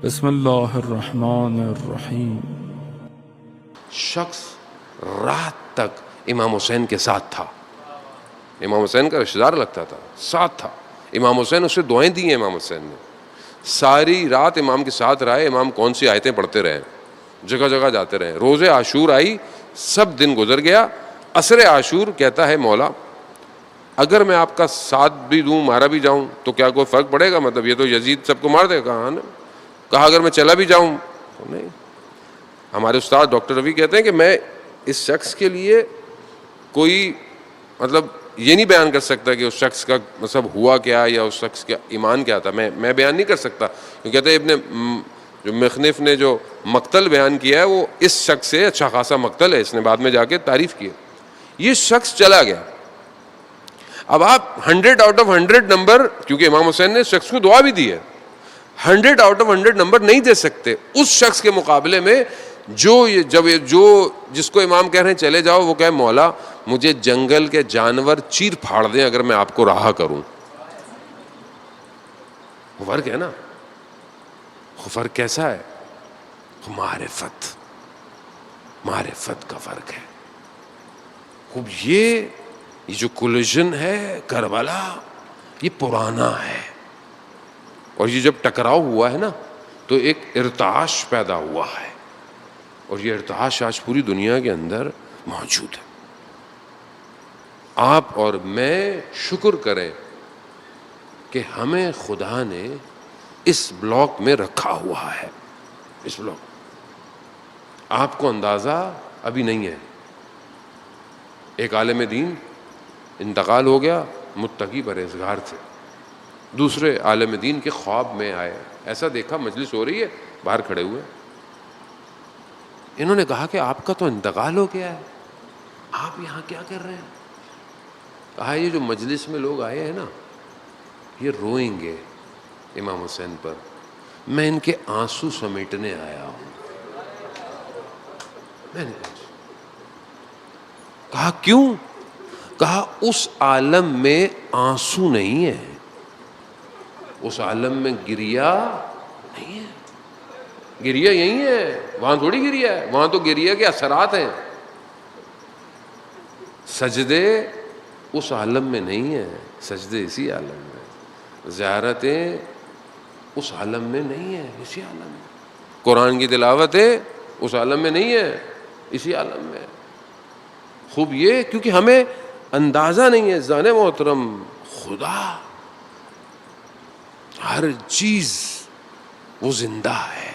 بسم اللہ الرحمن الرحیم۔ شخص رات تک امام حسین کے ساتھ تھا، امام حسین کا رشتہ دار لگتا تھا، ساتھ تھا۔ امام حسین اسے دعائیں دی ہیں، امام حسین نے ساری رات امام کے ساتھ رہے، امام کون سی آیتیں پڑھتے رہے، جگہ جگہ جاتے رہے۔ روز عاشور آئی، سب دن گزر گیا، عصر عاشور کہتا ہے مولا اگر میں آپ کا ساتھ بھی دوں، مارا بھی جاؤں تو کیا کوئی فرق پڑے گا؟ مطلب یہ تو یزید سب کو مار دے گا۔ کہا اگر میں چلا بھی جاؤں تو نہیں۔ ہمارے استاد ڈاکٹر رفیع کہتے ہیں کہ میں اس شخص کے لیے کوئی مطلب یہ نہیں بیان کر سکتا کہ اس شخص کا مطلب ہوا کیا یا اس شخص کا ایمان کیا تھا، میں بیان نہیں کر سکتا۔ کہتے ہیں جو مخنف نے جو مقتل بیان کیا ہے وہ اس شخص سے اچھا خاصا مقتل ہے، اس نے بعد میں جا کے تعریف کی۔ یہ شخص چلا گیا۔ اب آپ 100 آؤٹ آف 100 نمبر، کیونکہ امام حسین نے اس شخص کو دعا بھی دی ہے، 100 آؤٹ آف 100 نمبر نہیں دے سکتے اس شخص کے مقابلے میں جو جس کو امام کہہ رہے ہیں چلے جاؤ، وہ کہے مولا مجھے جنگل کے جانور چیر پھاڑ دیں اگر میں آپ کو رہا کروں۔ وہ فرق ہے نا، وہ فرق کیسا ہے؟ معرفت کا فرق ہے۔ خوب یہ جو کولیجن ہے کربلا، یہ پرانا ہے، اور یہ جب ٹکراؤ ہوا ہے نا تو ایک ارتعاش پیدا ہوا ہے، اور یہ ارتعاش آج پوری دنیا کے اندر موجود ہے۔ آپ اور میں شکر کریں کہ ہمیں خدا نے اس بلاک میں رکھا ہوا ہے۔ اس بلاک آپ کو اندازہ ابھی نہیں ہے۔ ایک عالم دین انتقال ہو گیا، متقی پرہیزگار تھے، دوسرے عالم دین کے خواب میں آئے، ایسا دیکھا مجلس ہو رہی ہے، باہر کھڑے ہوئے، انہوں نے کہا کہ آپ کا تو انتقال ہو گیا ہے، آپ یہاں کیا کر رہے ہیں؟ کہا یہ جو مجلس میں لوگ آئے ہیں نا یہ روئیں گے امام حسین پر، میں ان کے آنسو سمیٹنے آیا ہوں۔ میں نے کہا کیوں؟ کہا اس عالم میں آنسو نہیں ہے، اس عالم میں گریا نہیں ہے، گریا یہی ہے، وہاں تھوڑی گریا ہے، وہاں تو گریا کے اثرات ہیں۔ سجدے اس عالم میں نہیں ہیں، سجدے اسی عالم میں، زیارتیں اس عالم میں نہیں ہیں، اسی عالم میں، قرآن کی تلاوتیں اس عالم میں نہیں ہے، اسی عالم میں۔ خوب یہ کیونکہ ہمیں اندازہ نہیں ہے زان محترم، خدا ہر چیز وہ زندہ ہے،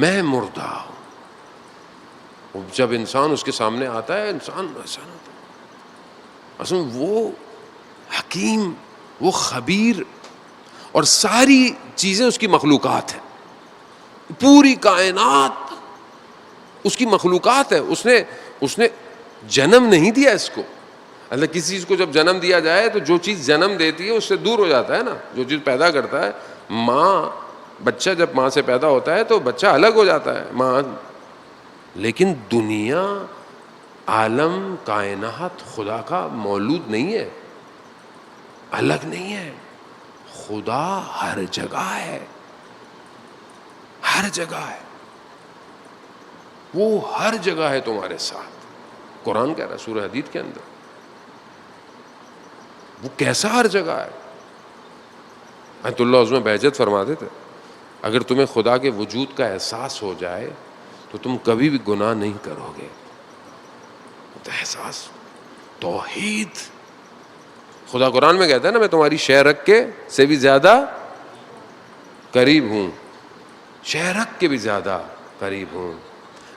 میں مردہ ہوں۔ جب انسان اس کے سامنے آتا ہے انسان پریشان ہوتا ہے۔ اصل وہ حکیم، وہ خبیر، اور ساری چیزیں اس کی مخلوقات ہیں، پوری کائنات اس کی مخلوقات ہے۔ اس نے جنم نہیں دیا اس کو۔ اللہ کسی چیز کو جب جنم دیا جائے تو جو چیز جنم دیتی ہے اس سے دور ہو جاتا ہے نا، جو چیز پیدا کرتا ہے، ماں، بچہ جب ماں سے پیدا ہوتا ہے تو بچہ الگ ہو جاتا ہے ماں، لیکن دنیا، عالم، کائنات خدا کا مولود نہیں ہے، الگ نہیں ہے، خدا ہر جگہ ہے، ہر جگہ ہے، وہ ہر جگہ ہے تمہارے ساتھ۔ قرآن کہہ رہا ہے سورہ حدید کے اندر، وہ کیسا ہر جگہ ہے؟ آیت اللہ عظمہ بہجت فرماتے تھے اگر تمہیں خدا کے وجود کا احساس ہو جائے تو تم کبھی بھی گناہ نہیں کرو گے۔ تو احساس، توحید، خدا قرآن میں کہتا ہے نا میں تمہاری شے رکھ کے سے بھی زیادہ قریب ہوں، شے رکھ کے بھی زیادہ قریب ہوں۔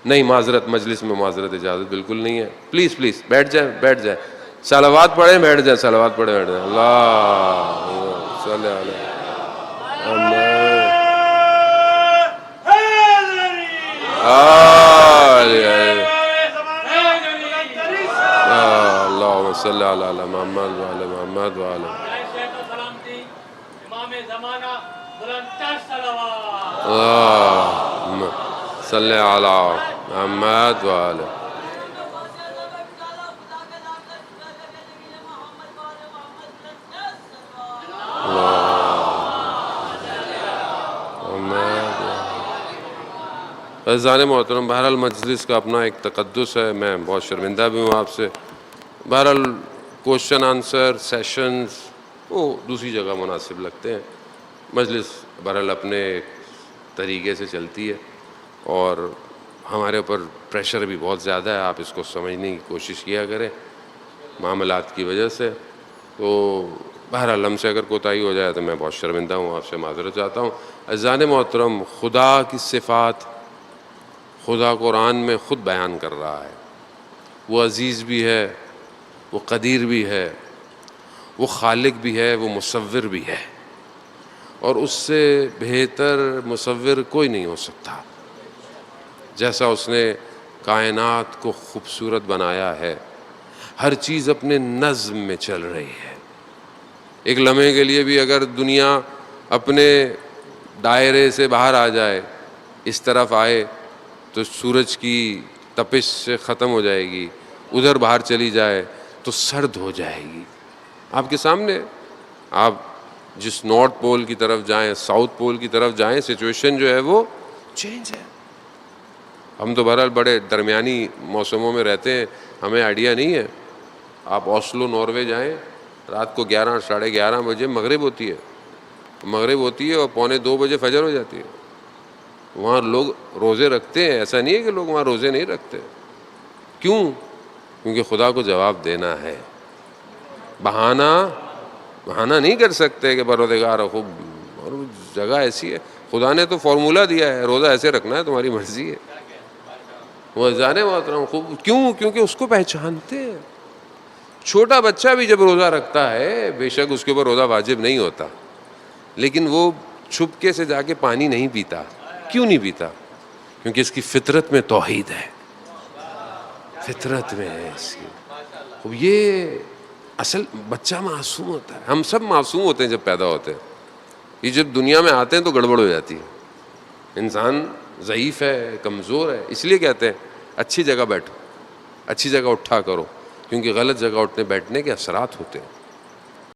نہیں، معذرت، مجلس میں معذرت اجازت بالکل نہیں ہے، پلیز پلیز بیٹھ جائیں، صلوات پڑھیں، بیٹھ جائیں، صلوات پڑھیں، بیٹھ جائیں۔ اللہ صلی اللہ اللہم صلی علی محمد وعلی محمد وعلی اللہم صلی علی محمد وعلی عزیزان محترم، بہرحال مجلس کا اپنا ایک تقدس ہے، میں بہت شرمندہ بھی ہوں آپ سے. بہرحال کوشچن آنسر سیشنز وہ دوسری جگہ مناسب لگتے ہیں. مجلس بہرحال اپنے طریقے سے چلتی ہے اور ہمارے اوپر پریشر بھی بہت زیادہ ہے. آپ اس کو سمجھنے کی کوشش کیا کریں معاملات کی وجہ سے. تو بہرحال ہم سے اگر کوتاہی ہو جائے تو میں بہت شرمندہ ہوں، آپ سے معذرت چاہتا ہوں. عزیزان محترم، خدا کی صفات خدا قرآن میں خود بیان کر رہا ہے. وہ عزیز بھی ہے، وہ قدیر بھی ہے، وہ خالق بھی ہے، وہ مصور بھی ہے، اور اس سے بہتر مصور کوئی نہیں ہو سکتا. جیسا اس نے کائنات کو خوبصورت بنایا ہے، ہر چیز اپنے نظم میں چل رہی ہے. ایک لمحے کے لیے بھی اگر دنیا اپنے دائرے سے باہر آ جائے، اس طرف آئے تو سورج کی تپش سے ختم ہو جائے گی، ادھر باہر چلی جائے تو سرد ہو جائے گی. آپ کے سامنے، آپ جس نارتھ پول کی طرف جائیں، ساؤتھ پول کی طرف جائیں، سچویشن جو ہے وہ چینج ہے. ہم تو بہرحال بڑے درمیانی موسموں میں رہتے ہیں، ہمیں آئیڈیا نہیں ہے. آپ اوسلو ناروے جائیں، رات کو 11 ساڑھے 11 بجے مغرب ہوتی ہے، اور 1:45 بجے فجر ہو جاتی ہے. وہاں لوگ روزے رکھتے ہیں، ایسا نہیں ہے کہ لوگ وہاں روزے نہیں رکھتے. کیوں؟ کیونکہ خدا کو جواب دینا ہے. بہانہ نہیں کر سکتے کہ پروردگار خوب، اور جگہ ایسی ہے. خدا نے تو فارمولہ دیا ہے، روزہ ایسے رکھنا ہے، تمہاری مرضی ہے. وہ جانے محترم خوب، کیوں؟ کیونکہ اس کو پہچانتے ہیں. چھوٹا بچہ بھی جب روزہ رکھتا ہے، بے شک اس کے اوپر روزہ واجب نہیں ہوتا، لیکن وہ چھپکے سے جا کے پانی نہیں پیتا. کیوں نہیں پیتا؟ کیونکہ اس کی فطرت میں توحید ہے، فطرت میں ہے اس کی. یہ اصل بچہ معصوم ہوتا ہے. ہم سب معصوم ہوتے ہیں جب پیدا ہوتے ہیں. یہ جب دنیا میں آتے ہیں تو گڑبڑ ہو جاتی ہے. انسان ضعیف ہے، کمزور ہے. اس لیے کہتے ہیں اچھی جگہ بیٹھو، اچھی جگہ اٹھا کرو، کیونکہ غلط جگہ اٹھنے بیٹھنے کے اثرات ہوتے ہیں.